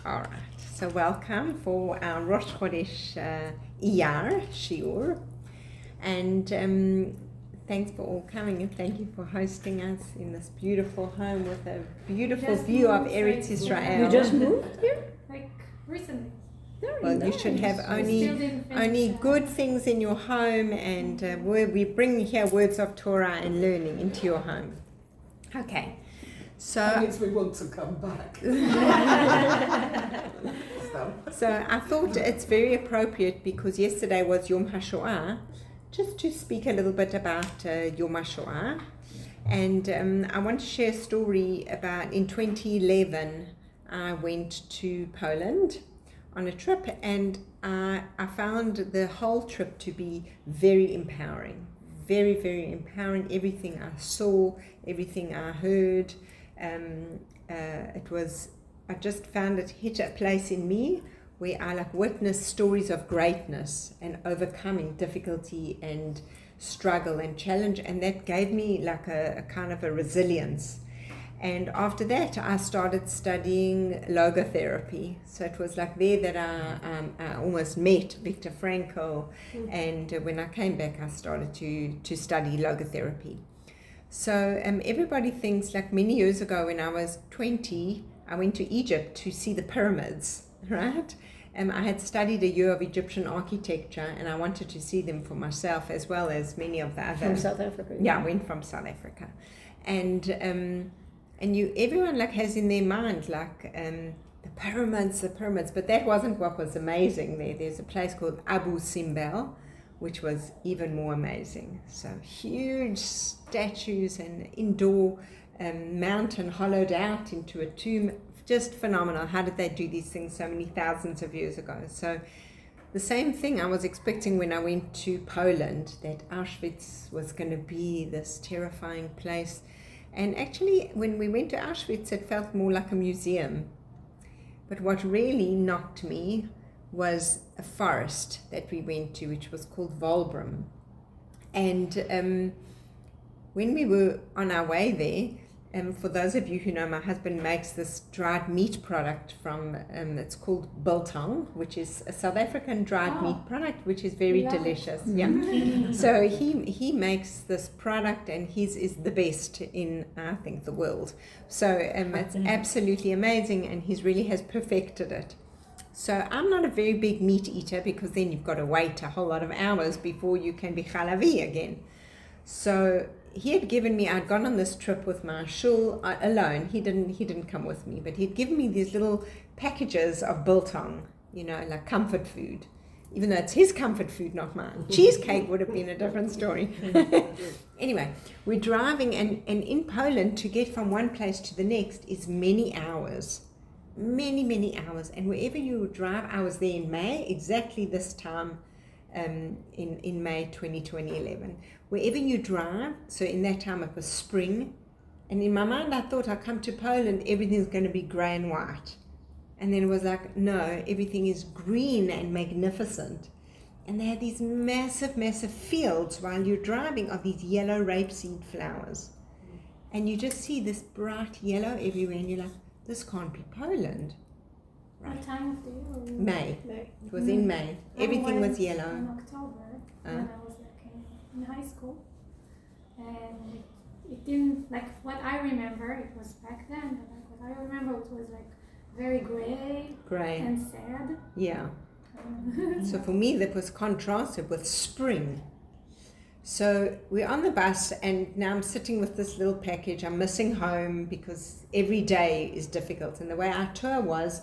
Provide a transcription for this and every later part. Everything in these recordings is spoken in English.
All right. So welcome for our Rosh Chodesh IYAR Shiur. And thanks for all coming and thank you for hosting us in this beautiful home with a beautiful view of Eretz Israel. You just moved here? Like recently. Well, you should have only good things in your home, and we bring here words of Torah and learning into your home. Okay. So that means we want to come back. So I thought it's very appropriate because yesterday was Yom Hashoah, just to speak a little bit about Yom Hashoah. And I want to share a story about in 2011, I went to Poland on a trip, and I found the whole trip to be very empowering. Very, very empowering. Everything I saw, everything I heard. I just found it hit a place in me where I witnessed stories of greatness and overcoming difficulty and struggle and challenge, and that gave me a kind of a resilience. And after that I started studying logotherapy, so it was there that I almost met Viktor Frankl, and when I came back I started to study logotherapy. So everybody thinks many years ago when I was 20, I went to Egypt to see the pyramids, right? I had studied a year of Egyptian architecture and I wanted to see them for myself as well as many of the other. From South Africa? Yeah, I went from South Africa. And everyone has in their mind the pyramids, but that wasn't what was amazing there. There's a place called Abu Simbel, which was even more amazing. So huge statues and indoor mountain hollowed out into a tomb. Just phenomenal. How did they do these things so many thousands of years ago? So the same thing I was expecting when I went to Poland, that Auschwitz was going to be this terrifying place. And actually, when we went to Auschwitz, it felt more like a museum. But what really knocked me was a forest that we went to, which was called Volbrum. And when we were on our way there, for those of you who know, my husband makes this dried meat product from, it's called biltong, which is a South African dried meat product, which is very delicious. Yeah. So he makes this product, and his is the best in, I think, the world. So it's absolutely amazing, and he really has perfected it. So I'm not a very big meat eater, because then you've got to wait a whole lot of hours before you can be chalavi again. So he had given me, I'd gone on this trip with my shul alone. He didn't come with me, but he'd given me these little packages of biltong, like comfort food, even though it's his comfort food, not mine. Cheesecake would have been a different story. Anyway, we're driving, and in Poland, to get from one place to the next is many hours. Many hours. And wherever you drive, I was there in May, exactly this time, in May 2011. Wherever you drive, so in that time it was spring, and in my mind I thought, I'll come to Poland, everything's going to be grey and white. And then it was no, everything is green and magnificent. And they had these massive fields while you're driving of these yellow rapeseed flowers. And you just see this bright yellow everywhere, and you're like, this can't be Poland. Right. What time of the year? May. It was in May. Everything was yellow. In October, when I was in high school, and it didn't, what I remember, it was back then, but what I remember, it was very gray and sad. Yeah. So for me that was contrasted with spring. So we're on the bus, and now I'm sitting with this little package. I'm missing home because every day is difficult. And the way our tour was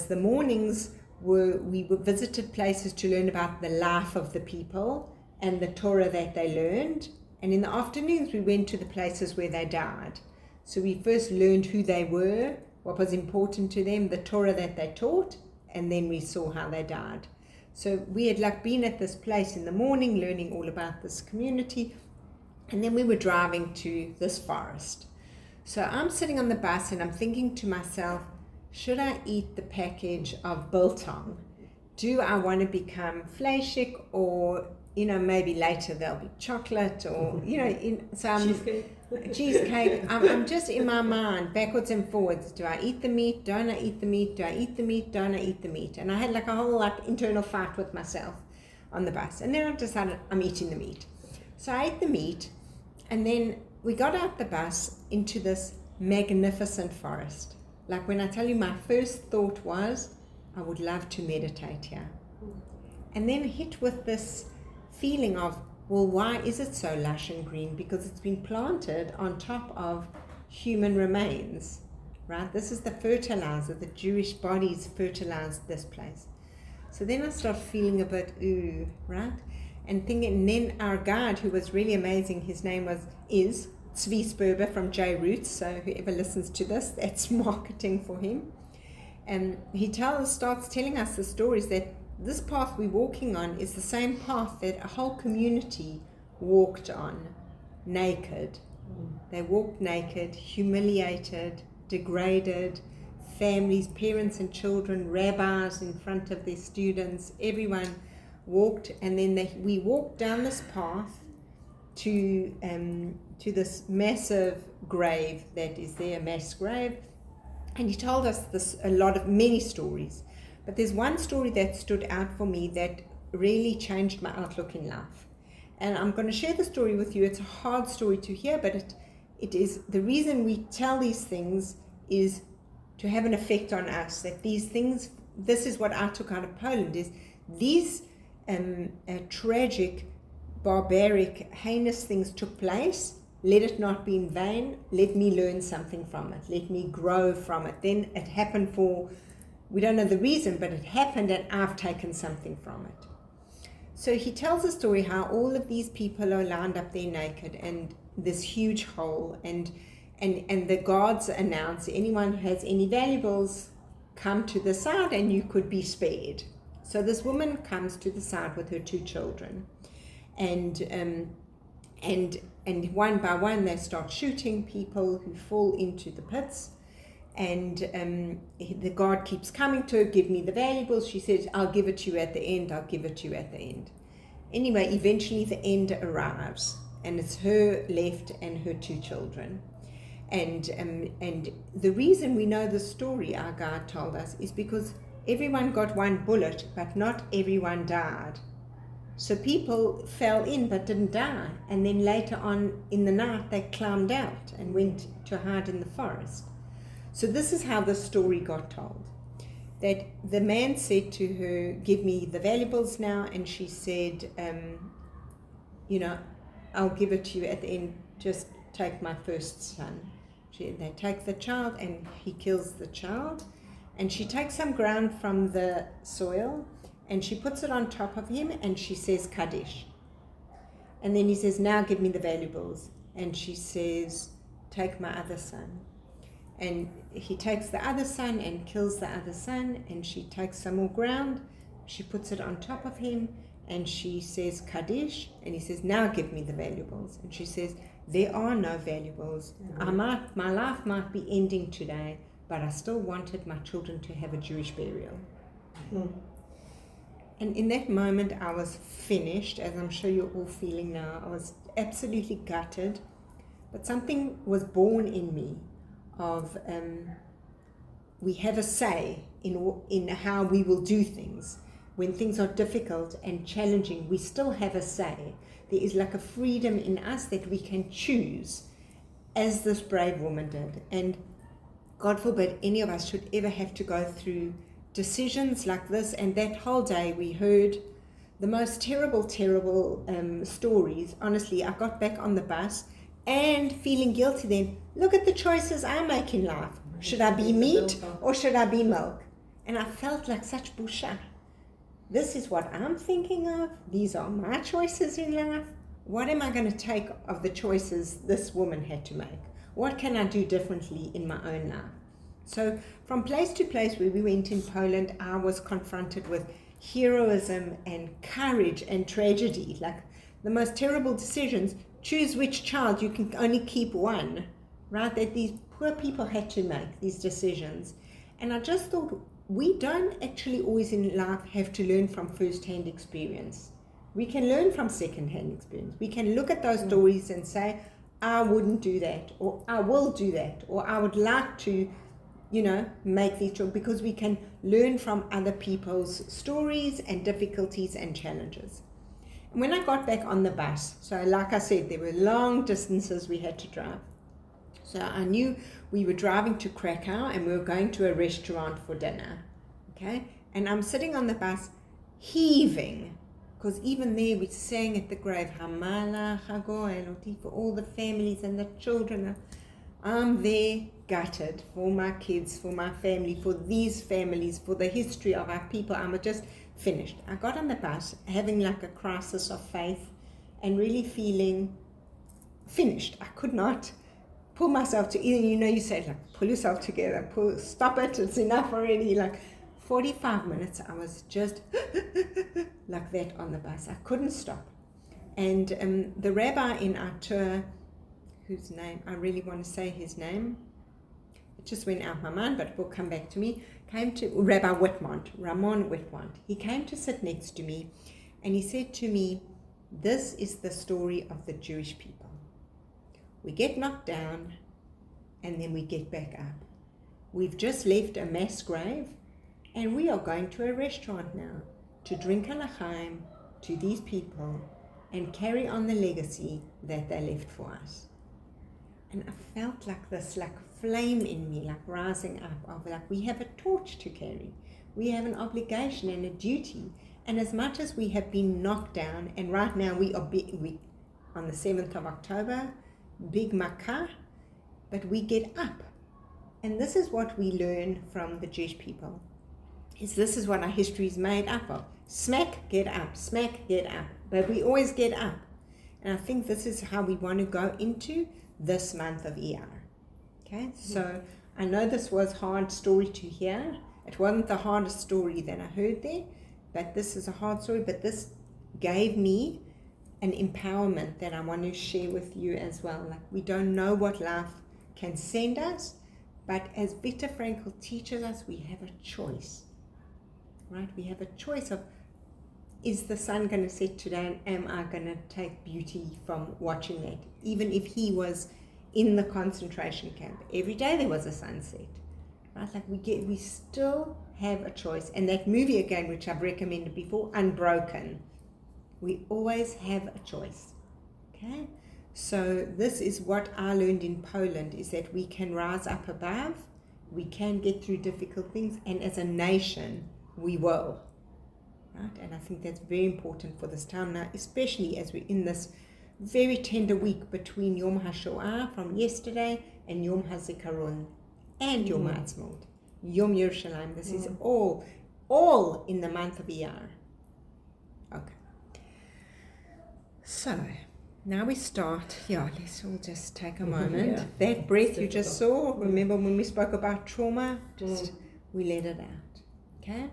the mornings we visited places to learn about the life of the people and the Torah that they learned. And in the afternoons we went to the places where they died. So we first learned who they were, what was important to them, the Torah that they taught, and then we saw how they died. So we had been at this place in the morning learning all about this community, and then we were driving to this forest. So I'm sitting on the bus and I'm thinking to myself, should I eat the package of biltong? Do I want to become fleishik, or maybe later there'll be chocolate, or so cheesecake. I'm just in my mind, backwards and forwards. Do I eat the meat? Don't I eat the meat? Do I eat the meat? Don't I eat the meat? And I had like a whole internal fight with myself on the bus. And then I decided I'm eating the meat. So I ate the meat, and then we got out the bus into this magnificent forest. Like when I tell you, my first thought was, I would love to meditate here. And then hit with this feeling of, well, why is it so lush and green? Because it's been planted on top of human remains, right? This is the fertilizer. The Jewish bodies fertilized this place. So then I start feeling a bit, ooh, right? And thinking, and then our guide, who was really amazing, his name is Tzvi Sperber from J Roots. So whoever listens to this, that's marketing for him. And he starts telling us the stories that this path we're walking on is the same path that a whole community walked on, naked. They walked naked, humiliated, degraded, families, parents and children, rabbis in front of their students, everyone walked, and then we walked down this path to this massive grave that is there, a mass grave. And he told us many stories. But there's one story that stood out for me that really changed my outlook in life. And I'm going to share the story with you. It's a hard story to hear, but it is the reason we tell these things is to have an effect on us. That these things, this is what I took out of Poland, is these tragic, barbaric, heinous things took place. Let it not be in vain. Let me learn something from it. Let me grow from it. Then it happened we don't know the reason, but it happened and I've taken something from it. So he tells a story how all of these people are lined up there naked and this huge hole, and the guards announce, anyone who has any valuables, come to the side and you could be spared. So this woman comes to the side with her 2 children, and one by one they start shooting people who fall into the pits. And the guard keeps coming to her, give me the valuables. She says, I'll give it to you at the end, I'll give it to you at the end. Anyway, eventually the end arrives, and it's her left and her 2 children. And the reason we know the story, our guide told us, is because everyone got 1 bullet, but not everyone died. So people fell in but didn't die. And then later on in the night, they climbed out and went to hide in the forest. So this is how the story got told. That the man said to her, give me the valuables now. And she said, I'll give it to you at the end. Just take my first son. They take the child and he kills the child. And she takes some ground from the soil and she puts it on top of him and she says, Kadesh. And then he says, now give me the valuables. And she says, take my other son. And he takes the other son and kills the other son, and she takes some more ground, she puts it on top of him, and she says, Kadesh, and he says, now give me the valuables. And she says, there are no valuables. My life might be ending today, but I still wanted my children to have a Jewish burial. And in that moment, I was finished, as I'm sure you're all feeling now. I was absolutely gutted, but something was born in me of we have a say in how we will do things. When things are difficult and challenging, we still have a say. There is like a freedom in us that we can choose, as this brave woman did. And God forbid any of us should ever have to go through decisions like this. And that whole day we heard the most terrible stories. Honestly, I got back on the bus and feeling guilty then. Look at the choices I make in life. Should I be meat or should I be milk? And I felt like such busha. This is what I'm thinking of. These are my choices in life. What am I going to take of the choices this woman had to make? What can I do differently in my own life? So from place to place where we went in Poland, I was confronted with heroism and courage and tragedy, like the most terrible decisions. Choose which child, you can only keep one, right? That these poor people had to make these decisions. And I just thought, we don't actually always in life have to learn from first-hand experience. We can learn from second-hand experience. We can look at those stories and say, I wouldn't do that, or I will do that, or I would like to, make these choices, because we can learn from other people's stories and difficulties and challenges. And when I got back on the bus, so like I said, there were long distances we had to drive. So I knew we were driving to Krakow and we were going to a restaurant for dinner. Okay? And I'm sitting on the bus heaving, because even there we sang at the grave, Hamala, Chago, Eloti, for all the families and the children. I'm there gutted for my kids, for my family, for these families, for the history of our people. I'm just finished. I got on the bus having like a crisis of faith and really feeling finished. I could not pull myself to, you say like, pull yourself together, stop it, it's enough already. Like 45 minutes, I was just like that on the bus. I couldn't stop. And the rabbi in our tour, whose name, I really want to say his name, it just went out my mind, but it will come back to me, came to Rabbi Whitmont, Ramon Whitmont. He came to sit next to me and he said to me, this is the story of the Jewish people. We get knocked down and then we get back up. We've just left a mass grave and we are going to a restaurant now to drink a l'chaim to these people and carry on the legacy that they left for us. And I felt like this, like a flame in me, like rising up, of like we have a torch to carry. We have an obligation and a duty. And as much as we have been knocked down, and right now we on the 7th of October, big makah, but we get up. And this is what we learn from the Jewish people. This is what our history is made up of. Smack, get up, smack, get up. But we always get up. And I think this is how we want to go into this month of IYAR. Okay, so I know this was a hard story to hear. It wasn't the hardest story that I heard there, but this is a hard story. But this gave me an empowerment that I want to share with you as well. Like, we don't know what life can send us, but as Viktor Frankl teaches us, we have a choice. Right? We have a choice of, is the sun going to set today, and am I going to take beauty from watching that? Even if he was in the concentration camp, every day there was a sunset. Right? Like we still have a choice. And that movie again, which I've recommended before, Unbroken, we always have a choice. Okay? So this is what I learned in Poland, is that we can rise up above, we can get through difficult things, and as a nation, we will. Right? And I think that's very important for this time now, especially as we're in this very tender week between Yom Hashoah from yesterday and Yom HaZikaron and Yom HaAtzmaut, Yom Yerushalayim. This is all in the month of IYAR. Okay. So now we start. Let's all just take a moment. That breath you just saw, remember when we spoke about trauma? We let it out. Okay?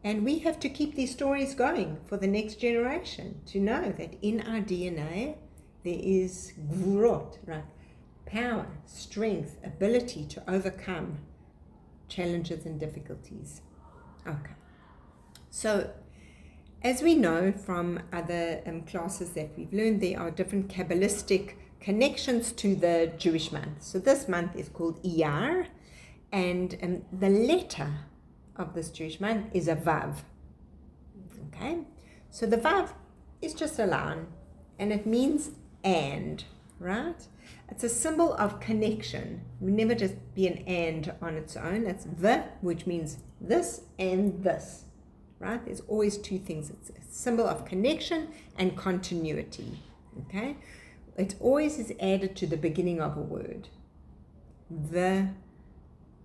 And we have to keep these stories going for the next generation, to know that in our DNA there is gvurot, right? Power, strength, ability to overcome challenges and difficulties. Okay. So, as we know from other classes that we've learned, there are different Kabbalistic connections to the Jewish month. So this month is called IYAR, and the letter of this Jewish month is a Vav. Okay? So the Vav is just a line, and it means and, right? It's a symbol of connection. It would never just be an and on its own. It's the, which means this and this, right? There's always two things. It's a symbol of connection and continuity, okay? It always is added to the beginning of a word. The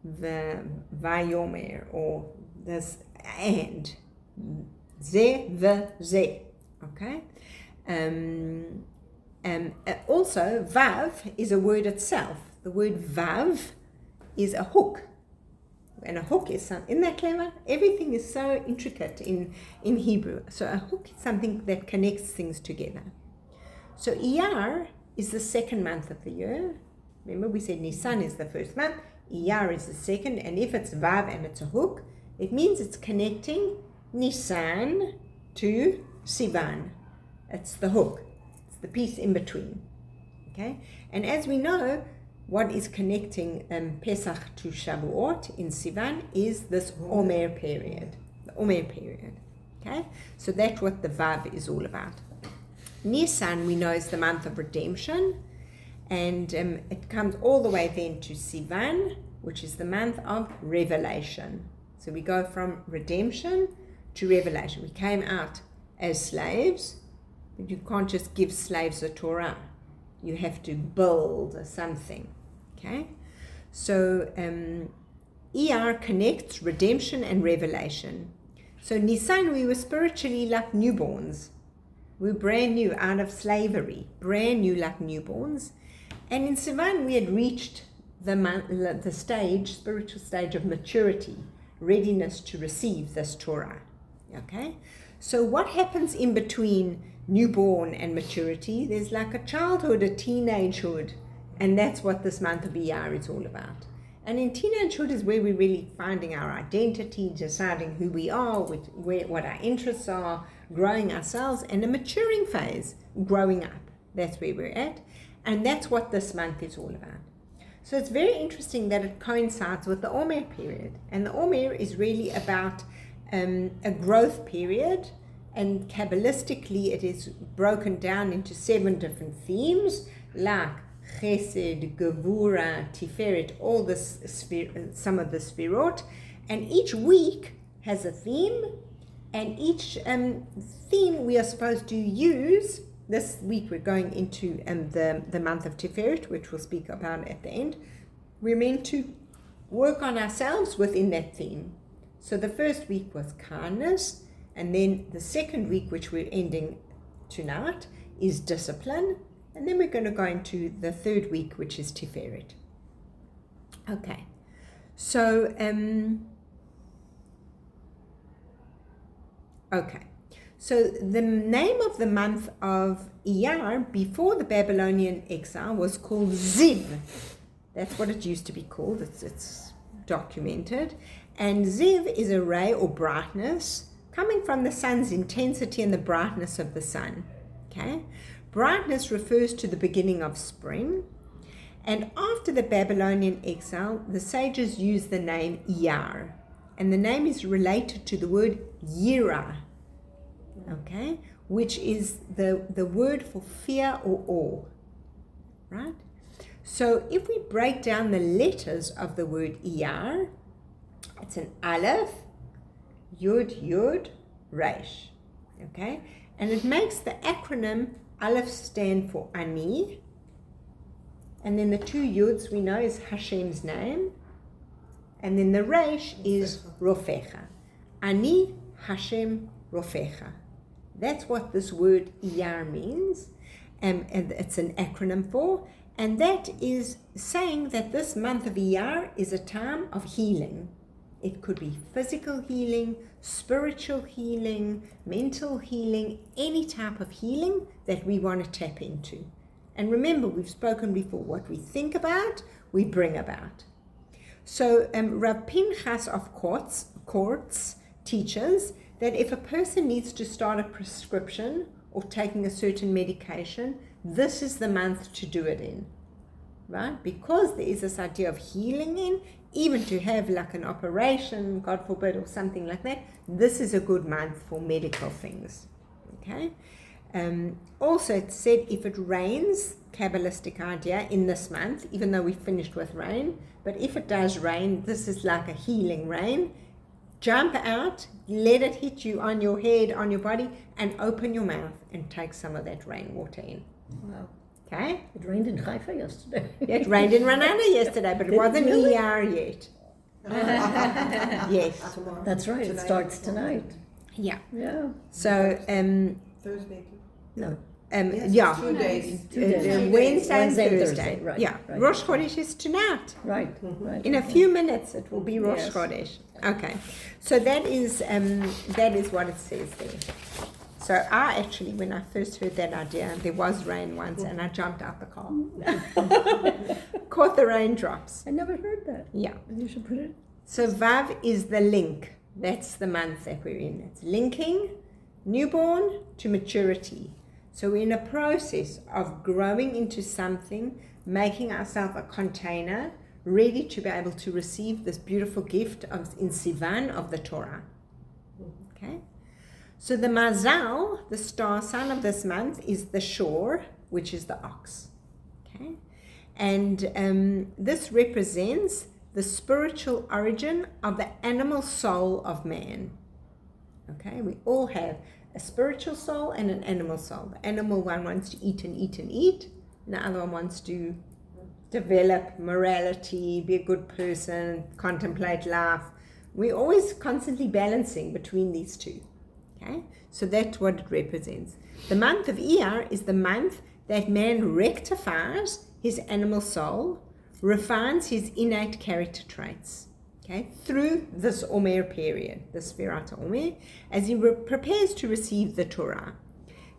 vayomer, or this and. Ze, okay? Also, vav is a word itself. The word vav is a hook. And a hook is isn't that clever? Everything is so intricate in Hebrew. So a hook is something that connects things together. So IYAR is the second month of the year. Remember, we said Nisan is the first month, IYAR is the second, and if it's vav and it's a hook, it means it's connecting Nisan to Sivan. It's the hook. It's the piece in between. Okay, and as we know, what is connecting Pesach to Shavuot in Sivan is this Omer period, the Omer period. Okay, so that's what the Vav is all about. Nisan, we know, is the month of redemption, and it comes all the way then to Sivan, which is the month of revelation. So we go from redemption to revelation. We came out as slaves, but you can't just give slaves a Torah. You have to build something. Okay? So IYAR connects redemption and revelation. So Nisan, we were spiritually like newborns. We were brand new out of slavery, brand new like newborns. And in Sivan, we had reached the stage, spiritual stage of maturity, readiness to receive this Torah. Okay? So what happens in between newborn and maturity? There's like a childhood, a teenagehood, and that's what this month of IYAR is all about. And in teenagehood is where we're really finding our identity, deciding who we are, what our interests are, growing ourselves, and a maturing phase, growing up. That's where we're at, and that's what this month is all about. So it's very interesting that it coincides with the Omer period, and the Omer is really about a growth period, and Kabbalistically it is broken down into 7 different themes, like Chesed, Gevura, Tiferet, all this some of the Sfirot, and each week has a theme, and each theme we are supposed to use. This week we're going into the month of Tiferet, which we'll speak about at the end. We're meant to work on ourselves within that theme. So the first week was kindness, and then the second week, which we're ending tonight, is discipline, and then we're going to go into the third week, which is Tiferet. Okay, so so the name of the month of IYAR before the Babylonian exile was called Ziv. That's what it used to be called. It's documented. And Ziv is a ray or brightness coming from the sun's intensity and the brightness of the sun. Okay? Brightness refers to the beginning of spring. And after the Babylonian exile, the sages used the name IYAR. And the name is related to the word Yira, okay, which is the word for fear or awe, right? So if we break down the letters of the word IYAR, it's an Aleph, Yud, Resh, okay? And it makes the acronym Aleph stand for Ani, and then the 2 Yuds we know is Hashem's name, and then the Resh is Rofecha. Ani, Hashem, Rofecha. That's what this word IYAR means, and it's an acronym for, and that is saying that this month of IYAR is a time of healing. It could be physical healing, spiritual healing, mental healing, any type of healing that we want to tap into. And remember, we've spoken before, what we think about, we bring about. So Rav Pinchas of Courts teaches that if a person needs to start a prescription or taking a certain medication, this is the month to do it in, right? Because there is this idea of healing in, even to have like an operation, God forbid, or something like that, this is a good month for medical things, okay? Also, it said if it rains, Kabbalistic idea, in this month, even though we finished with rain, but if it does rain, this is like a healing rain. Jump out, let it hit you on your head, on your body, and open your mouth and take some of that rainwater in. Wow. Okay? It rained in Haifa yesterday. It rained in Ranana yesterday, but it wasn't really? IYAR yet. Yes. Tomorrow. That's right, it starts tonight. Yeah. Yeah. So, Thursday. No. Yes, yeah. 2 days. 2 days. Wednesday and Wednesday and Thursday. Thursday, right, Yeah. right. Rosh Chodesh is tonight. Right, right. In a few minutes, it will be Rosh Yes. Chodesh. Okay. So that is what it says there. So I actually, when I first heard that idea, there was rain once, and I jumped out the car. Caught the raindrops. I never heard that. Yeah. You should put it. So Vav is the link. That's the month that we're in. It's linking newborn to maturity. So we're in a process of growing into something, making ourselves a container, ready to be able to receive this beautiful gift in Sivan of the Torah. Okay? So the Mazal, the star sign of this month, is the shore, which is the ox. Okay? And this represents the spiritual origin of the animal soul of man. Okay? We all have a spiritual soul and an animal soul. The animal one wants to eat and eat and eat, and the other one wants to develop morality, be a good person, contemplate life. We're always constantly balancing between these two. Okay? So that's what it represents. The month of IYAR is the month that man rectifies his animal soul, refines his innate character traits. Okay, through this Omer period, this Sfirat Omer, as he prepares to receive the Torah.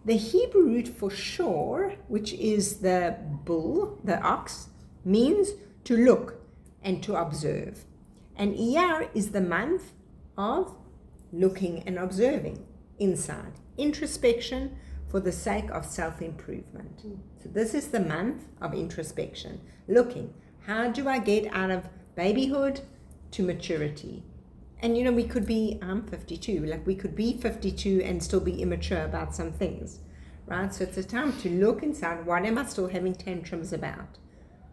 The Hebrew root for shore, which is the bull, the ox, means to look and to observe. And IYAR is the month of looking and observing inside, introspection for the sake of self-improvement. So this is the month of introspection, looking. How do I get out of babyhood to maturity? And we could be, I'm 52, like we could be 52 and still be immature about some things, right? So it's a time to look inside. What am I still having tantrums about,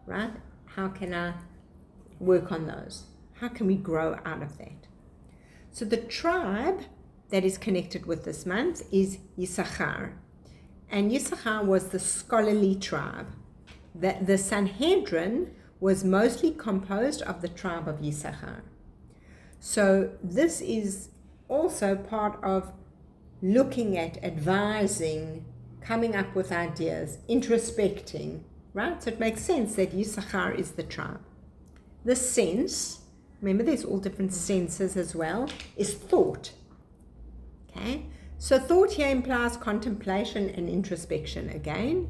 right? How can I work on those? How can we grow out of that? So the tribe that is connected with this month is YAKAR. And YAKAR was the scholarly tribe. The Sanhedrin was mostly composed of the tribe of YAKAR. So this is also part of looking at, advising, coming up with ideas, introspecting, right? So it makes sense that YAKAR is the tribe. The sense, remember there's all different senses as well, is thought. Okay? So thought here implies contemplation and introspection again,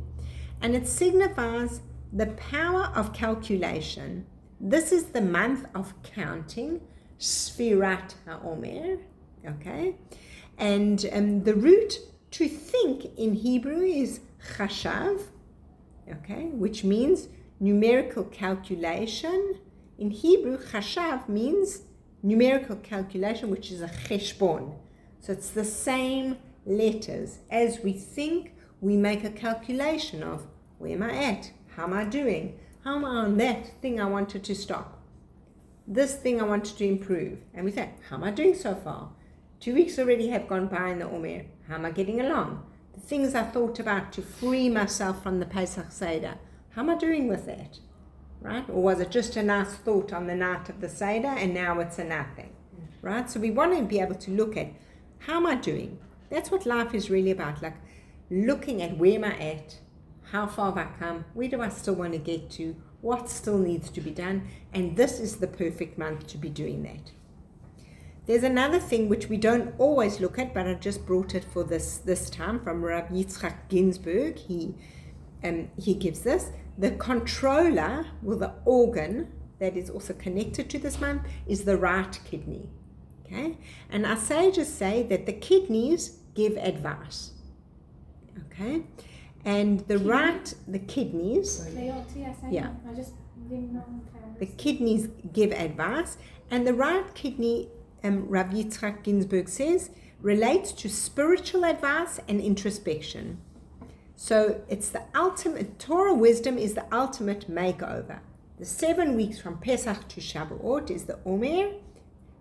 and it signifies the power of calculation. This is the month of counting, Sfirat HaOmer, okay? And the root to think in Hebrew is chashav, okay, which means numerical calculation. In Hebrew, chashav means numerical calculation, which is a cheshbon. So it's the same letters. As we think, we make a calculation of where am I at? How am I doing? How am I on that thing I wanted to stop? This thing I wanted to improve. And we say, how am I doing so far? 2 weeks already have gone by in the Omer. How am I getting along? The things I thought about to free myself from the Pesach Seder. How am I doing with that? Right? Or was it just a nice thought on the night of the Seder and now it's a nothing? Right? So we want to be able to look at, how am I doing? That's what life is really about. Like looking at where am I at? How far have I come? Where do I still want to get to? What still needs to be done? And this is the perfect month to be doing that. There's another thing which we don't always look at, but I just brought it for this time from Rabbi Yitzchak Ginsburg. He gives this. The controller, or the organ that is also connected to this month, is the right kidney. Okay? And our sages say that the kidneys give advice. Okay? And the kidneys, yeah. I just didn't know. The kidneys give advice, and the right kidney, Rabbi Yitzchak Ginsburg says, relates to spiritual advice and introspection. So it's the ultimate, Torah wisdom is the ultimate makeover. The 7 weeks from Pesach to Shavuot is the Omer,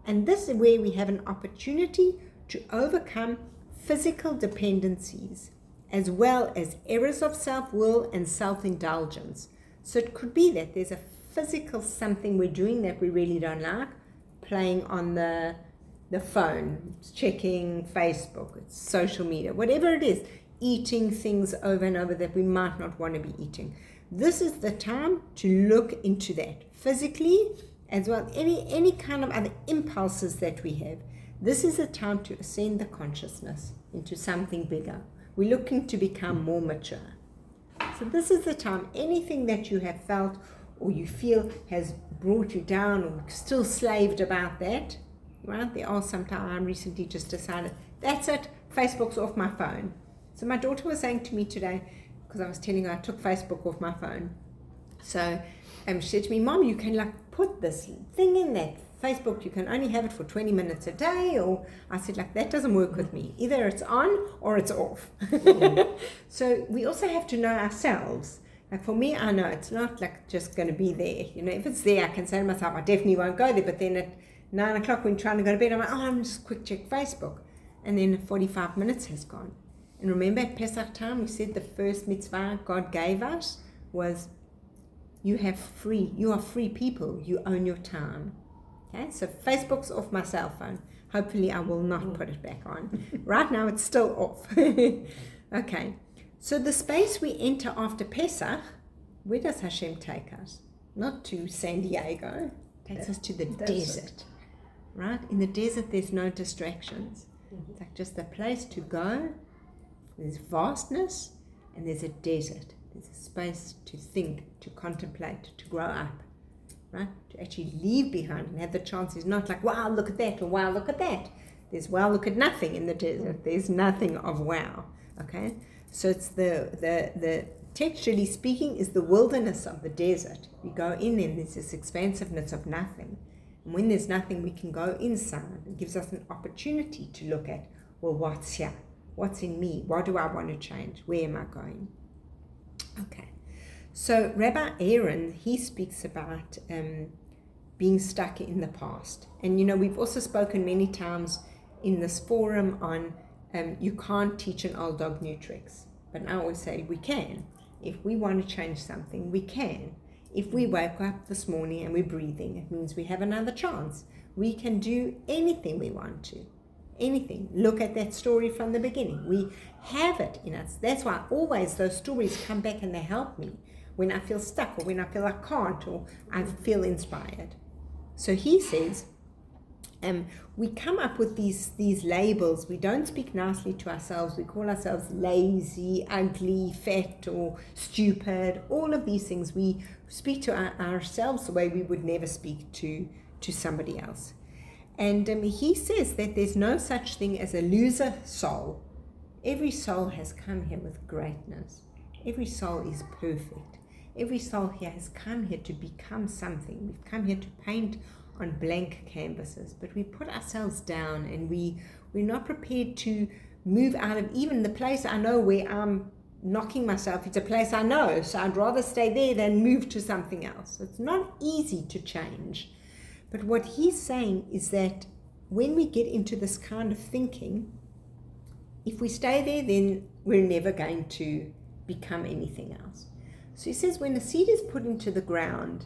and this is where we have an opportunity to overcome physical dependencies, as well as errors of self-will and self-indulgence. So it could be that there's a physical something we're doing that we really don't like, playing on the phone, checking Facebook, it's social media, whatever it is, eating things over and over that we might not want to be eating. This is the time to look into that physically, as well as any kind of other impulses that we have. This is the time to ascend the consciousness into something bigger. We're looking to become more mature. So this is the time, anything that you have felt or you feel has brought you down or still slaved about that, right? There are sometimes, I recently just decided, that's it, Facebook's off my phone. So my daughter was saying to me today, because I was telling her I took Facebook off my phone. So she said to me, Mom, you can like put this thing in that Facebook, you can only have it for 20 minutes a day. Or I said, like, that doesn't work with me. Either it's on or it's off. So we also have to know ourselves. Like for me, I know it's not like just going to be there. You know, if it's there, I can say to myself, I definitely won't go there. But then at 9 o'clock when trying to go to bed, I'm like, I'm just quick check Facebook. And then 45 minutes has gone. And remember at Pesach time, we said the first mitzvah God gave us was, you are free people, you own your time. Okay, so Facebook's off my cell phone. Hopefully I will not put it back on. Right now it's still off. Okay, so the space we enter after Pesach, where does Hashem take us? Not to San Diego, it takes us to the desert. Right? In the desert there's no distractions. It's like just a place to go. There's vastness and there's a desert. There's a space to think, to contemplate, to grow up, right? To actually leave behind and have the chance. It's not like, wow, look at that, or wow, look at that. There's wow, look at nothing in the desert. There's nothing of wow, okay? So it's the textually speaking, is the wilderness of the desert. We go in and there's this expansiveness of nothing. And when there's nothing, we can go inside. It gives us an opportunity to look at, well, what's here? What's in me? What do I want to change? Where am I going? Okay. So Rabbi Aaron, he speaks about being stuck in the past. And, you know, we've also spoken many times in this forum on you can't teach an old dog new tricks. But I always say we can. If we want to change something, we can. If we wake up this morning and we're breathing, it means we have another chance. We can do anything we want to. Anything. Look at that story from the beginning. We have it in us. That's why always those stories come back and they help me when I feel stuck or when I feel I can't or I feel inspired. So he says, we come up with these labels. We don't speak nicely to ourselves. We call ourselves lazy, ugly, fat, or stupid. All of these things. We speak to ourselves the way we would never speak to somebody else. And he says that there's no such thing as a loser soul. Every soul has come here with greatness. Every soul is perfect. Every soul here has come here to become something. We've come here to paint on blank canvases, but we put ourselves down and we're not prepared to move out of even the place I know where I'm knocking myself. It's a place I know, so I'd rather stay there than move to something else. It's not easy to change. But what he's saying is that when we get into this kind of thinking, if we stay there, then we're never going to become anything else. So he says when a seed is put into the ground,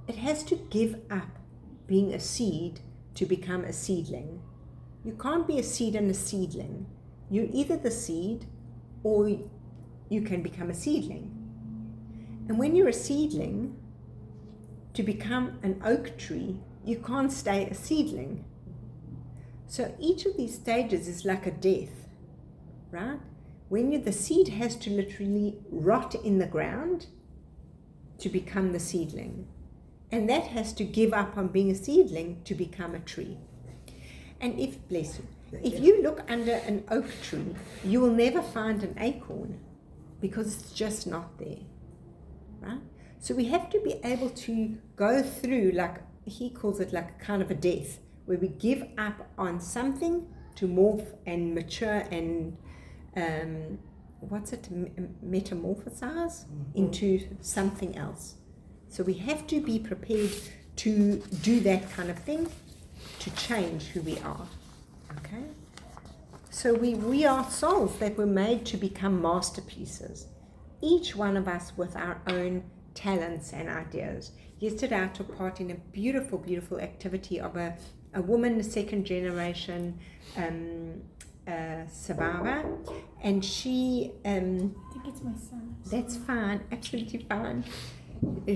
it has to give up being a seed to become a seedling. You can't be a seed and a seedling. You're either the seed or you can become a seedling. And when you're a seedling, to become an oak tree, you can't stay a seedling. So each of these stages is like a death, right? The seed has to literally rot in the ground to become the seedling. And that has to give up on being a seedling to become a tree. And if you look under an oak tree, you will never find an acorn because it's just not there, right? So we have to be able to go through, like he calls it, like kind of a death, where we give up on something to morph and mature and metamorphosize into something else. So we have to be prepared to do that kind of thing, to change who we are. Okay? So we are souls that were made to become masterpieces, each one of us with our own talents and ideas. Yesterday I took part in a beautiful, beautiful activity of a woman, second generation survivor, and she I think it's my son. that's fine, absolutely fine.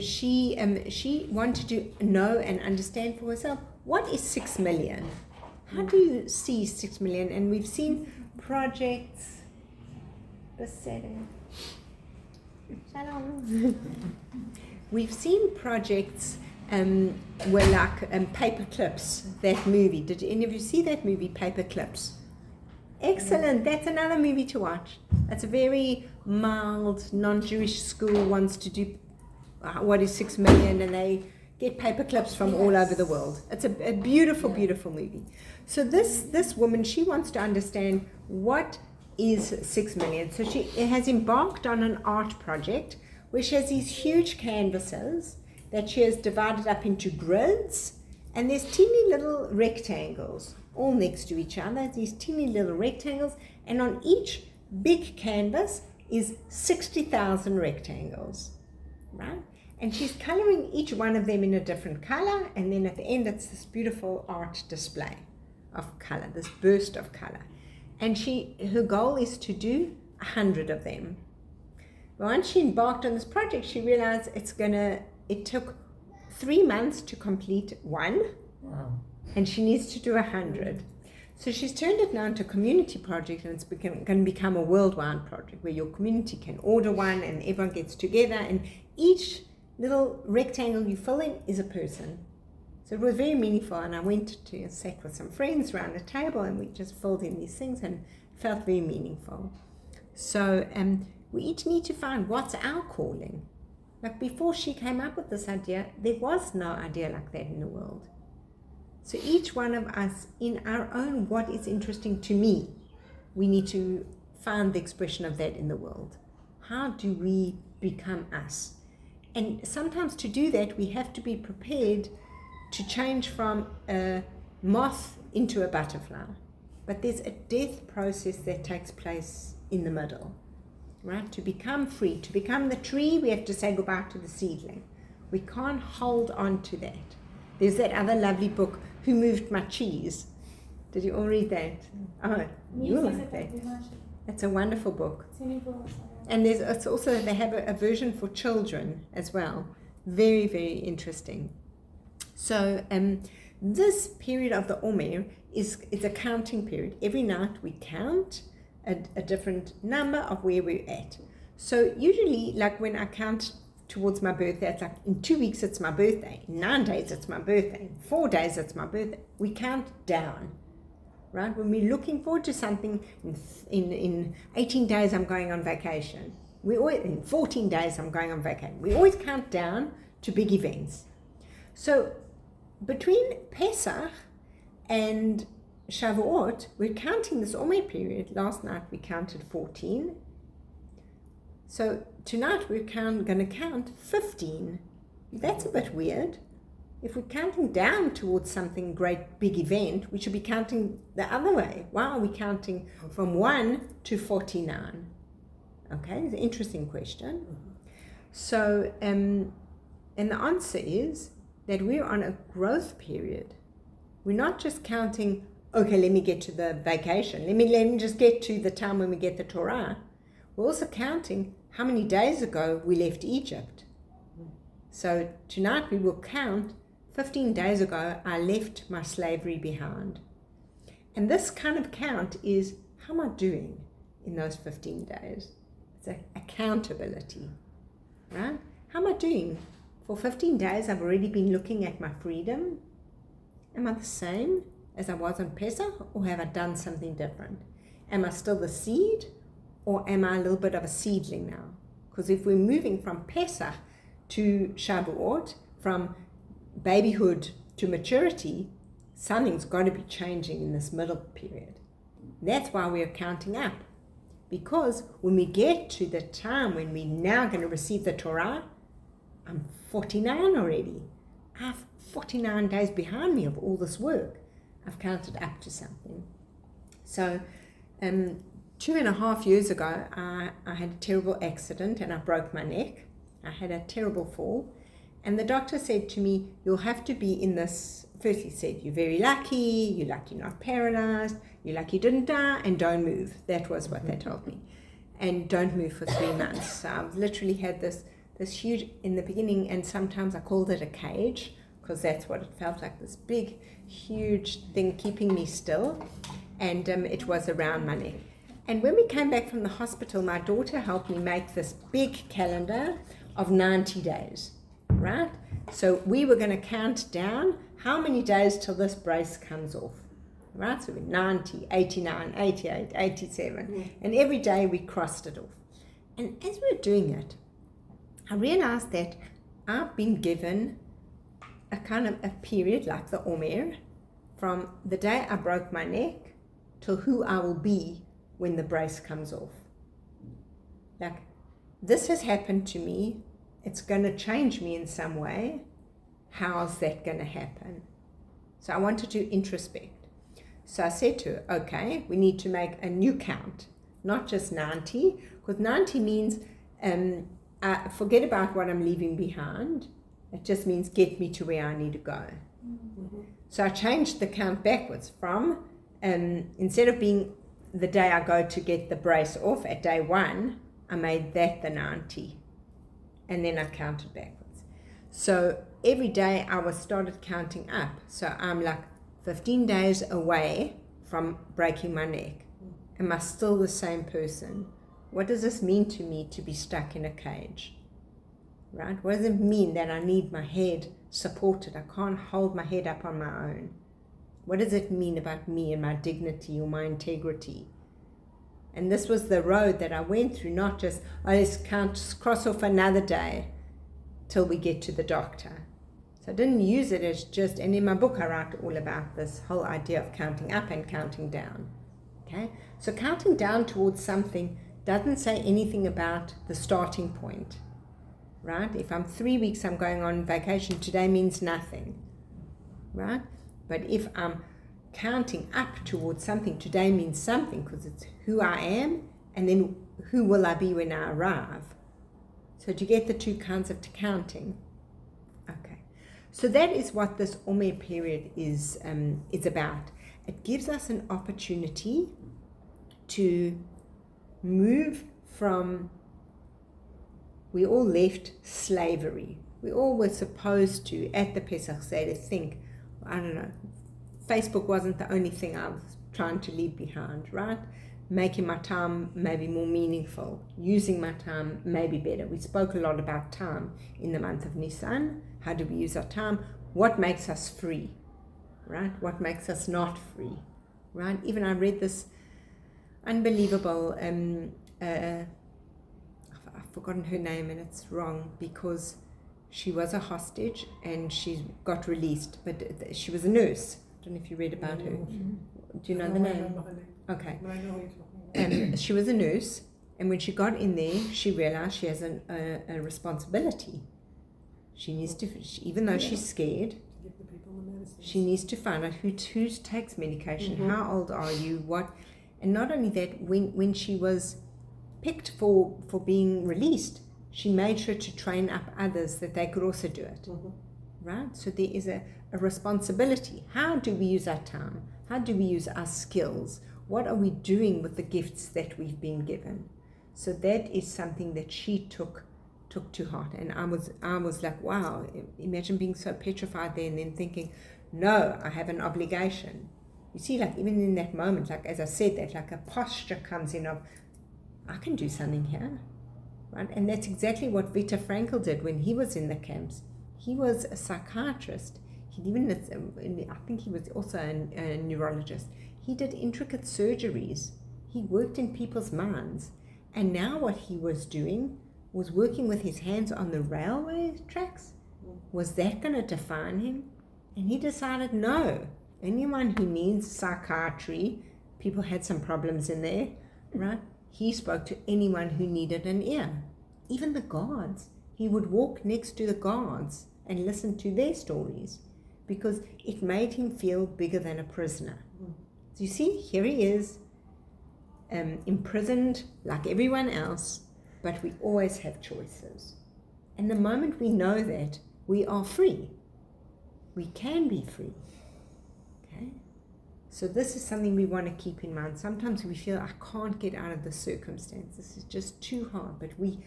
She wanted to know and understand for herself, what is 6 million? How do you see 6 million? And we've seen projects. We've seen projects were like paper clips. That movie. Did any of you see that movie, Paper Clips? Excellent. That's another movie to watch. It's a very mild, non-Jewish school wants to do what is 6 million, and they get paper clips from all over the world. It's a beautiful, beautiful movie. So this woman, she wants to understand what is 6 million. So she has embarked on an art project where she has these huge canvases that she has divided up into grids, and there's teeny little rectangles all next to each other, these teeny little rectangles, and on each big canvas is 60,000 rectangles, right? And she's coloring each one of them in a different color, and then at the end it's this beautiful art display of color, this burst of color. And her goal is to do 100 of them. Once she embarked on this project, she realized it took 3 months to complete one. Wow. And she needs to do 100. So she's turned it now into a community project, and it's going to become a worldwide project where your community can order one and everyone gets together, and each little rectangle you fill in is a person. So it was very meaningful, and I went to sat with some friends around a table, and we just filled in these things, and it felt very meaningful. So we each need to find what's our calling. Like before she came up with this idea, there was no idea like that in the world. So each one of us, in our own what is interesting to me, we need to find the expression of that in the world. How do we become us? And sometimes to do that, we have to be prepared to change from a moth into a butterfly. But there's a death process that takes place in the middle, right? To become free, to become the tree, we have to say goodbye to the seedling. We can't hold on to that. There's that other lovely book, Who Moved My Cheese? Did you all read that? Oh, you like that. It's a wonderful book. And it's also, they have a version for children as well. Very, very interesting. So this period of the Omer is a counting period. Every night we count a different number of where we're at. So usually, like when I count towards my birthday, it's like in 2 weeks it's my birthday, in 9 days it's my birthday, in 4 days it's my birthday. We count down, right? When we're looking forward to something, in 18 days I'm going on vacation. In 14 days I'm going on vacation. We always count down to big events. So between Pesach and Shavuot, we're counting this Omer period. Last night we counted 14. So tonight we're going to count 15. That's a bit weird. If we're counting down towards something great, big event, we should be counting the other way. Why are we counting from 1 to 49? Okay, it's an interesting question. So, and the answer is that we're on a growth period. We're not just counting, okay, let me get to the vacation. Let me just get to the time when we get the Torah. We're also counting how many days ago we left Egypt. So tonight we will count 15 days ago I left my slavery behind. And this kind of count is, how am I doing in those 15 days? It's accountability, right? How am I doing? For 15 days I've already been looking at my freedom. Am I the same as I was on Pesach, or have I done something different? Am I still the seed, or am I a little bit of a seedling now? Because if we're moving from Pesach to Shavuot, from babyhood to maturity, something's got to be changing in this middle period. That's why we're counting up. Because when we get to the time when we're now going to receive the Torah, I'm 49 already. I have 49 days behind me of all this work. I've counted up to something. So 2.5 years ago, I had a terrible accident and I broke my neck. I had a terrible fall. And the doctor said to me, you'll have to be in this. First he said, you're very lucky, you're lucky you're not paralyzed, you're lucky you didn't die, and don't move. That was what they told me. And don't move for 3 months. So I've literally had this huge, in the beginning, and sometimes I called it a cage, because that's what it felt like, this big, huge thing keeping me still. And it was around my neck. And when we came back from the hospital, my daughter helped me make this big calendar of 90 days, right? So we were going to count down how many days till this brace comes off, right? So we're 90, 89, 88, 87, and every day we crossed it off. And as we were doing it, I realized that I've been given a kind of a period like the Omer, from the day I broke my neck till who I will be when the brace comes off. Like, this has happened to me, it's going to change me in some way. How's that going to happen? So I wanted to introspect. So I said to her, okay, we need to make a new count, not just 90, because 90 means forget about what I'm leaving behind. It just means get me to where I need to go. Mm-hmm. So I changed the count backwards from, instead of being the day I go to get the brace off at day 1, I made that the 90. And then I counted backwards. So every day I started counting up. So I'm like 15 days away from breaking my neck. Am I still the same person? What does this mean to me to be stuck in a cage? Right? What does it mean that I need my head supported? I can't hold my head up on my own. What does it mean about me and my dignity or my integrity? And this was the road that I went through, not just, let's cross off another day till we get to the doctor. So I didn't use it as just, and in my book I write all about this whole idea of counting up and counting down. Okay? So counting down towards something doesn't say anything about the starting point. Right? If I'm 3 weeks, I'm going on vacation, today means nothing. Right? But if I'm counting up towards something, today means something, because it's who I am, and then who will I be when I arrive. So do you get the two kinds of counting? Okay. So that is what this Omer period is about. It gives us an opportunity to move from, we all left slavery. We all were supposed to, at the Pesach Seder, think, I don't know, Facebook wasn't the only thing I was trying to leave behind, right? Making my time maybe more meaningful, using my time maybe better. We spoke a lot about time in the month of Nisan. How do we use our time? What makes us free, right? What makes us not free, right? Even I read this unbelievable, I've forgotten her name and it's wrong because she was a hostage and she got released, but she was a nurse. I don't know if you read about her. Do you know the name? Okay. But I know what you're talking about. She was a nurse, and when she got in there, she realized she has a responsibility. She needs to, even though she's scared, To give the people the medicine. she needs to find out who takes medication, how old are you, what, and not only that, when she was picked for being released, she made sure to train up others that they could also do it. Right? So there is a responsibility. How do we use our time? How do we use our skills? What are we doing with the gifts that we've been given? So that is something that she took to heart. And I was like, wow, imagine being so petrified there and then thinking, no, I have an obligation. You see, like even in that moment, like as I said that, like a posture comes in of, I can do something here. Right? And that's exactly what Viktor Frankl did when he was in the camps. He was a psychiatrist. I think he was also a neurologist. He did intricate surgeries. He worked in people's minds. And now what he was doing was working with his hands on the railway tracks. Was that going to define him? And he decided, no. Anyone who needs psychiatry, people had some problems in there, right? He spoke to anyone who needed an ear. Even the guards. He would walk next to the guards and listen to their stories because it made him feel bigger than a prisoner. So you see, here he is, imprisoned like everyone else, but we always have choices. And the moment we know that, we are free. We can be free. Okay? So this is something we want to keep in mind. Sometimes we feel, I can't get out of this circumstance. This is just too hard, but we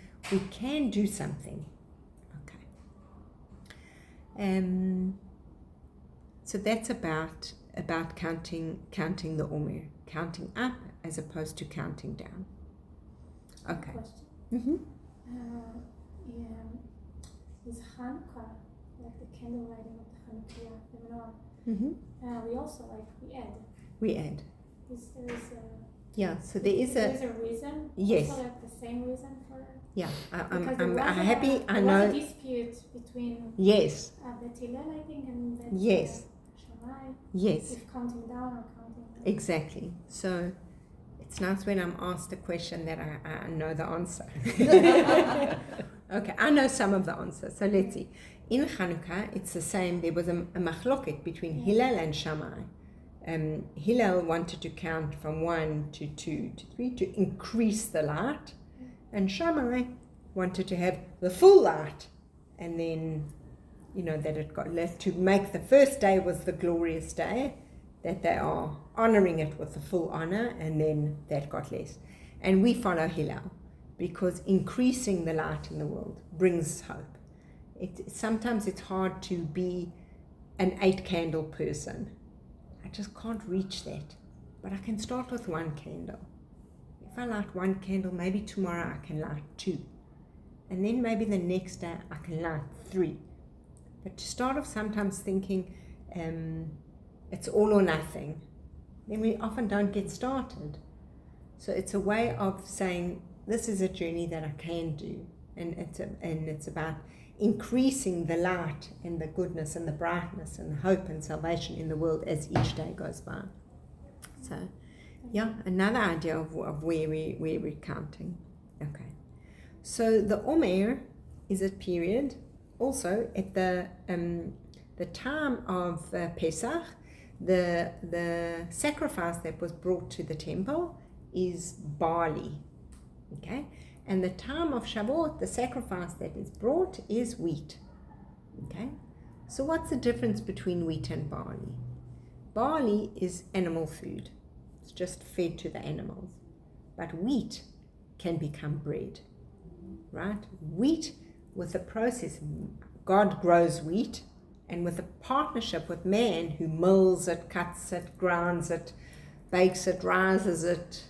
can do something. So that's about counting the Omer, counting up as opposed to counting down. Okay. Question. Is Hanukkah, like the candle lighting of the Hanukkah, the menorah, we also we add We add. There is a Yeah, so there is there's a reason. Yes. Also like the same reason for. Yeah, Because I'm there was happy. I there know. was a dispute between Yes, Bet Hillel, I think, and Bet Yes. Shammai. yes, If counting down or counting up. exactly. So it's nice when I'm asked a question that I know the answer. Okay, I know some of the answers. So let's see. In Hanukkah, it's the same. There was a machloket between Hillel and Shammai. Hillel wanted to count from 1 to 2 to 3 to increase the light, and Shammai wanted to have the full light, and then, that it got less, to make the first day was the glorious day, that they are honoring it with the full honor, and then that got less. And we follow Hillel, because increasing the light in the world brings hope. Sometimes it's hard to be an 8-candle person. I just can't reach that. But I can start with 1 candle. If I light 1 candle, maybe tomorrow I can light 2. And then maybe the next day I can light 3. But to start off sometimes thinking it's all or nothing, then we often don't get started. So it's a way of saying, this is a journey that I can do. And it's about increasing the light and the goodness and the brightness and hope and salvation in the world as each day goes by. So, yeah, another idea of where we're counting. Okay. So the Omer is a period also at the time of Pesach. The sacrifice that was brought to the temple is barley. Okay. And the time of Shavuot, the sacrifice that is brought is wheat. Okay? So what's the difference between wheat and barley? Barley is animal food. It's just fed to the animals. But wheat can become bread. Right? Wheat, with the process, God grows wheat, and with a partnership with man who mills it, cuts it, grounds it, bakes it, rises it,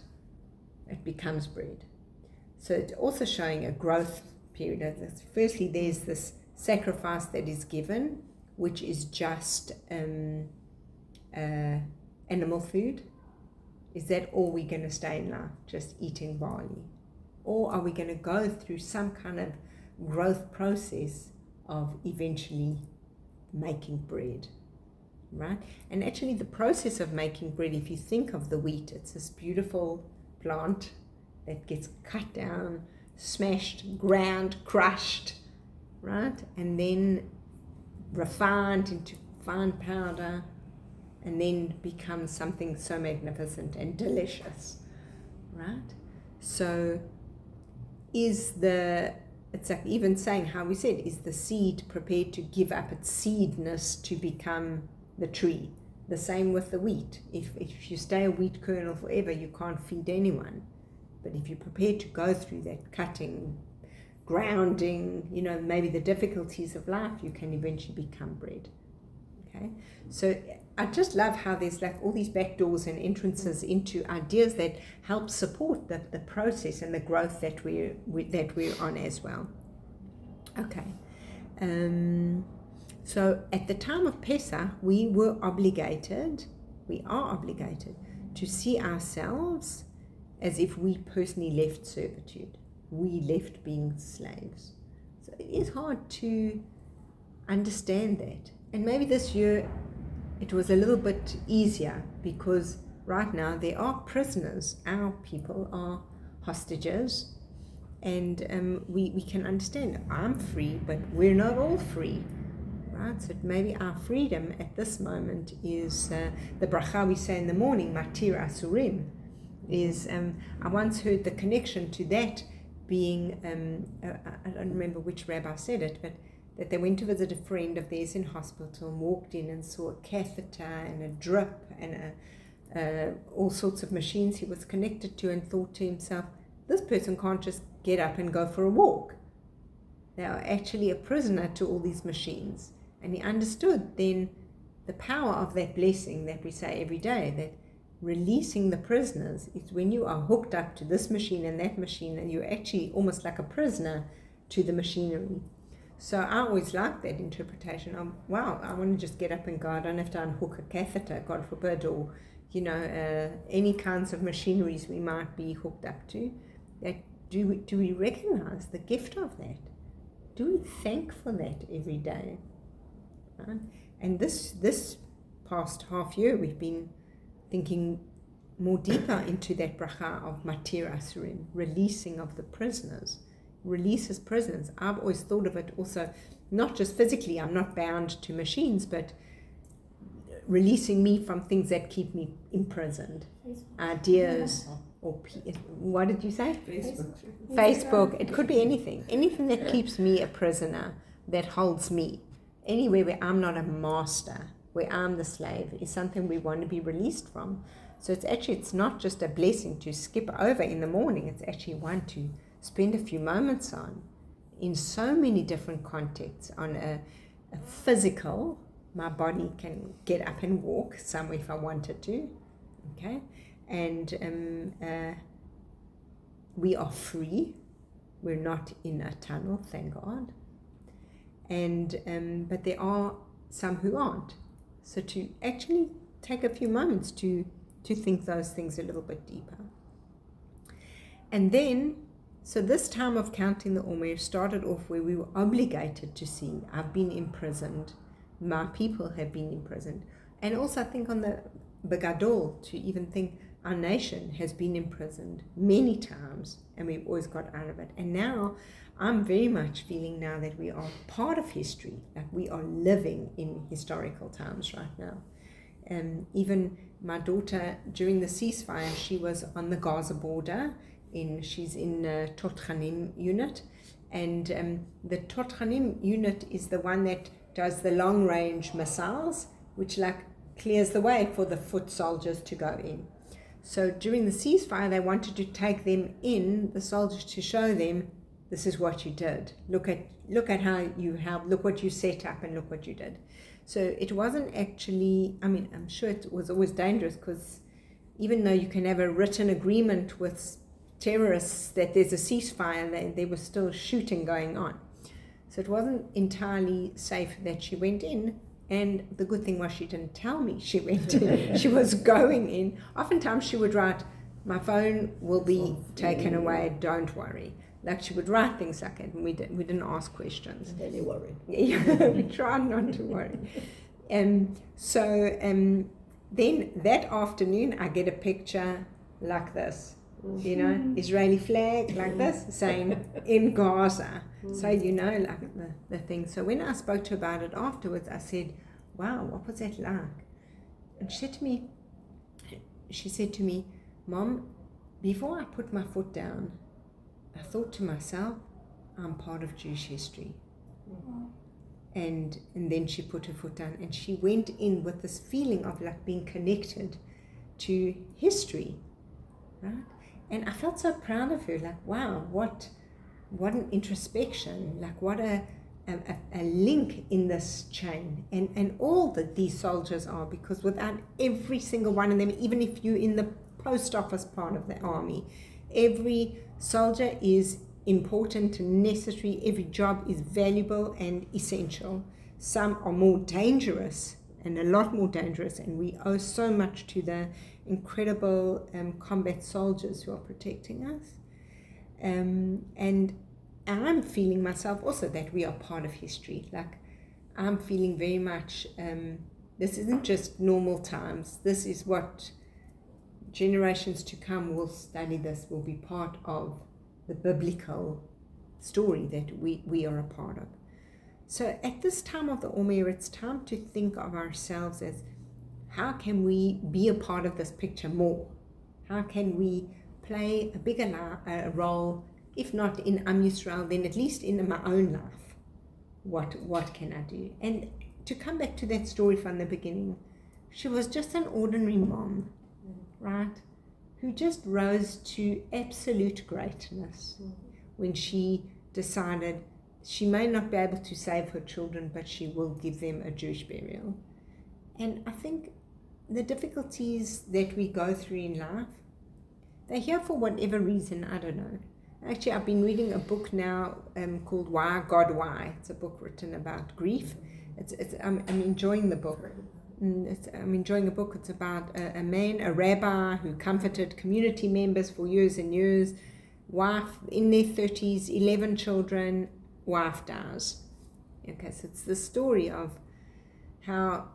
it becomes bread. So it's also showing a growth period. Firstly, there's this sacrifice that is given, which is just animal food. Is that all we're going to stay in life, just eating barley? Or are we going to go through some kind of growth process of eventually making bread? Right? And actually the process of making bread, if you think of the wheat, it's this beautiful plant that gets cut down, smashed, ground, crushed, right? And then refined into fine powder, and then becomes something so magnificent and delicious, right? So it's like even saying how we said, is the seed prepared to give up its seedness to become the tree? The same with the wheat. If you stay a wheat kernel forever, you can't feed anyone. But if you're prepared to go through that cutting, grounding, maybe the difficulties of life, you can eventually become bread. Okay? So I just love how there's like all these back doors and entrances into ideas that help support the process and the growth that we're on as well. Okay. So at the time of Pesach, we are obligated to see ourselves as if we personally left servitude. We left being slaves. So it is hard to understand that. And maybe this year it was a little bit easier, because right now there are prisoners. Our people are hostages, and we can understand, I'm free, but we're not all free. Right? So maybe our freedom at this moment is the bracha we say in the morning, Matir Asurim, is I once heard the connection to that being, I don't remember which rabbi said it, but that they went to visit a friend of theirs in hospital and walked in and saw a catheter and a drip and all sorts of machines he was connected to, and thought to himself, this person can't just get up and go for a walk. They are actually a prisoner to all these machines. And he understood then the power of that blessing that we say every day, that releasing the prisoners is when you are hooked up to this machine and that machine, and you're actually almost like a prisoner to the machinery. So I always like that interpretation of, wow, I want to just get up and go. I don't have to unhook a catheter, God forbid, or any kinds of machineries we might be hooked up to, that do we recognize the gift of that? Do we thank for that every day? Right? And this past half year, we've been thinking more deeper into that bracha of matir asurim, releasing of the prisoners, releases prisoners. I've always thought of it also, not just physically, I'm not bound to machines, but releasing me from things that keep me imprisoned, ideas, or what did you say? Facebook. It could be anything that keeps me a prisoner, that holds me. Anywhere where I'm not a master, where I'm the slave, is something we want to be released from. So it's not just a blessing to skip over in the morning, it's actually one to spend a few moments on, in so many different contexts, on a physical, my body can get up and walk somewhere if I wanted to, okay? And we are free, we're not in a tunnel, thank God. And but there are some who aren't. So to actually take a few moments to think those things a little bit deeper. And then, so this time of counting the Omer started off where we were obligated to see, I've been imprisoned, my people have been imprisoned. And also I think on the Begadol, to even think our nation has been imprisoned many times and we've always got out of it. And now I'm very much feeling now that we are part of history, like we are living in historical times right now. Even my daughter, during the ceasefire, she was on the Gaza border, she's in Totchanim unit, and the Totchanim unit is the one that does the long range missiles, which clears the way for the foot soldiers to go in. So during the ceasefire, they wanted to take them in, the soldiers, to show them, this is what you did. Look at how you helped, look what you set up, and look what you did. So it wasn't actually, I'm sure it was always dangerous, because even though you can have a written agreement with terrorists that there's a ceasefire, there was still shooting going on. So it wasn't entirely safe that she went in. And the good thing was she didn't tell me she went in. She was going in. Oftentimes she would write, my phone will be taken away, don't worry. She would write things like that, and we didn't ask questions. And then you worried. Yeah, we tried not to worry. So then that afternoon I get a picture like this, Israeli flag like this, saying in Gaza. So the thing. So when I spoke to her about it afterwards, I said, wow, what was that like? And she said to me, Mom, before I put my foot down, I thought to myself, I'm part of Jewish history. And then she put her foot down, and she went in with this feeling of being connected to history, right? And I felt so proud of her, wow, what an introspection, what a link in this chain. And all that these soldiers are, because without every single one of them, even if you're in the post office part of the army, every soldier is important and necessary, every job is valuable and essential. Some are more dangerous, and a lot more dangerous, and we owe so much to the incredible combat soldiers who are protecting us. And I'm feeling myself also that we are part of history. I'm feeling very much, this isn't just normal times, this is what generations to come will study, this will be part of the biblical story that we are a part of. So at this time of the Omer, it's time to think of ourselves as, how can we be a part of this picture more? How can we play a bigger role, if not in Am Yisrael, then at least in my own life? What can I do? And to come back to that story from the beginning, she was just an ordinary mom, right? Who just rose to absolute greatness when she decided she may not be able to save her children, but she will give them a Jewish burial. And I think the difficulties that we go through in life, they're here for whatever reason, I don't know. Actually, I've been reading a book now called Why, God, Why. It's a book written about grief. I'm enjoying the book. I'm enjoying a book. It's about a man, a rabbi, who comforted community members for years and years. Wife in their 30s, 11 children, wife dies. Okay, so it's the story of how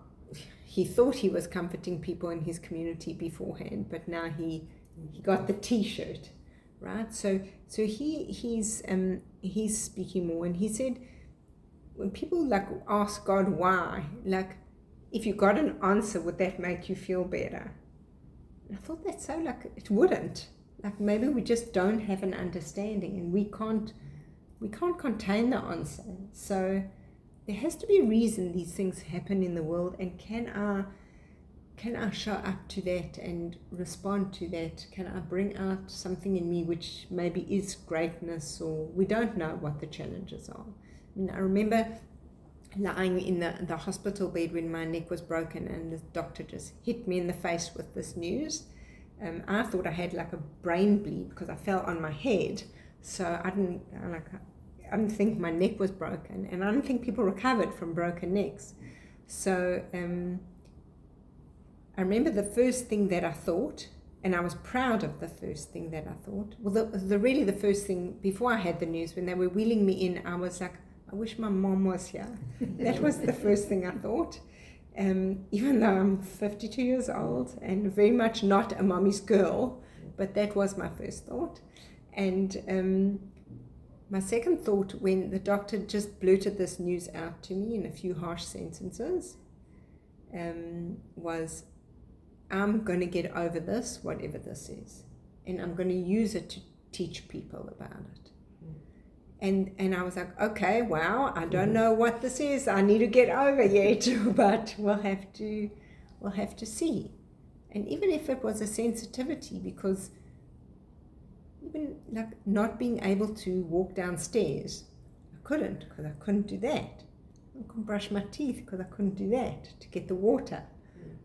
he thought he was comforting people in his community beforehand, but now he got the T-shirt, right? So he's speaking more, and he said, when people like ask God why, like, if you got an answer, would that make you feel better? And I thought that's so, like, it wouldn't. Like, maybe we just don't have an understanding, and we can't contain the answer. So there has to be a reason these things happen in the world, and can I show up to that and respond to that? Can I bring out something in me which maybe is greatness, or we don't know what the challenges are. I mean, I remember lying in the hospital bed when my neck was broken, and the doctor just hit me in the face with this news. I thought I had like a brain bleed because I fell on my head, so I didn't think my neck was broken, and I don't think people recovered from broken necks. So I remember the first thing that I thought, and I was proud of the first thing that I thought. Well, the first thing before I had the news, when they were wheeling me in, I was like, I wish my mom was here. That was the first thing I thought. Even though I'm 52 years old and very much not a mommy's girl, but that was my first thought. And my second thought, when the doctor just blurted this news out to me in a few harsh sentences, was, I'm going to get over this, whatever this is, and I'm going to use it to teach people about it. And I was like, okay, wow, I don't know what this is. I need to get over yet, but we'll have to see. And even if it was a sensitivity, because even like not being able to walk downstairs, I couldn't, because I couldn't do that. I couldn't brush my teeth because I couldn't do that to get the water.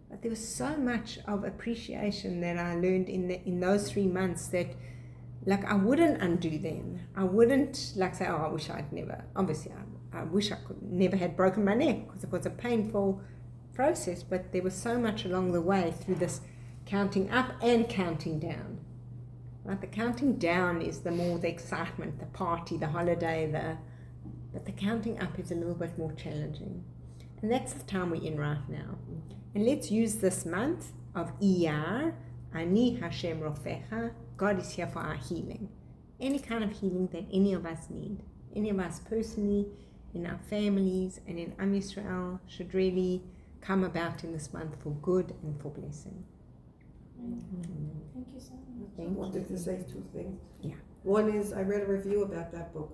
But there was so much of appreciation that I learned in those 3 months that, like, I wouldn't undo them. I wouldn't like say, oh, I wish I'd never. Obviously, I wish I could never had broken my neck, because it was a painful process. But there was so much along the way through this counting up and counting down. Right? The counting down is the excitement, the party, the holiday, but the counting up is a little bit more challenging. And that's the time we're in right now. And let's use this month of IYAR, Ani Hashem Rofecha. God is here for our healing. Any kind of healing that any of us need. Any of us personally, in our families, and in Am Yisrael should really come about in this month for good and for blessing. Thank you so much. Thank I wanted you. to say 2 things. Yeah. One is, I read a review about that book.